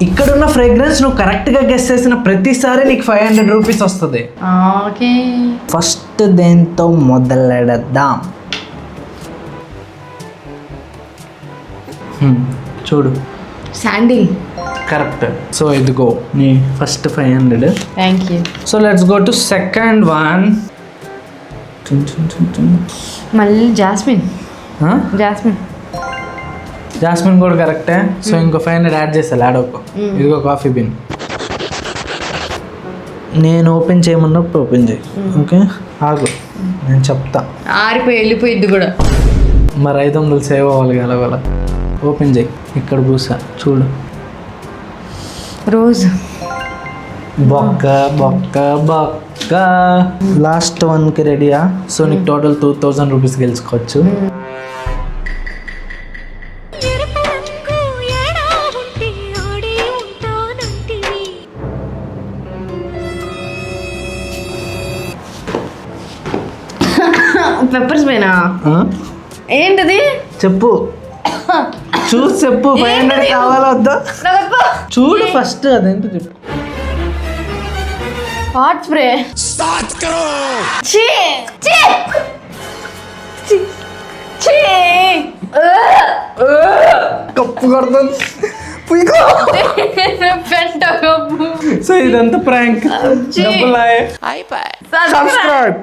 ఇక్కడున్న ఫ్రేగ్రెన్స్ నువ్వు కరెక్ట్గా గెస్ చేసిన ప్రతిసారి నీకు 500 రూపీస్ వస్తుంది. ఓకే, ఫస్ట్ దేంతో మొదలెడదాం? చూడు, శాండిల్. కరెక్ట్. సో ఇదిగో నీ first 500. Thank you. So let's go to second one. మళ్ళీ జాస్మిన్. జాస్మిన్ జాస్మిన్ కూడా కరెక్టే. సో ఇంకో 500 యాడ్ చేస్తా. ఆడోకో. ఇదిగో కాఫీ బిన్. నేను ఓపెన్ చేయమన్నప్పుడు ఓపెన్ చేయి. ఓకే, ఆగు, నేను చెప్తా. ఆరిపోయి వెళ్ళిపోయిద్ది కూడా. మరి 500 సేవ్ అవ్వాలి కదా. ఓపెన్ చేయి. ఇక్కడ పూసా చూడు. రోజ్. బొక్క బొక్క బొక్క. లాస్ట్ వన్కి రెడీయా? సో నీకు టోటల్ 2000 రూపీస్ గెలుచుకోవచ్చు. పెప్పర్ స్ప్రేనా? ఏంటిది చెప్పు, చూసి చెప్పు. 500 కావాలా వద్దా? చూడు ఫస్ట్, అదేంటో చెప్పు. Hot spray. కప్పు కొడుతుంది. సో ఇదంతా ప్రాంక్. సబ్స్క్రైబ్.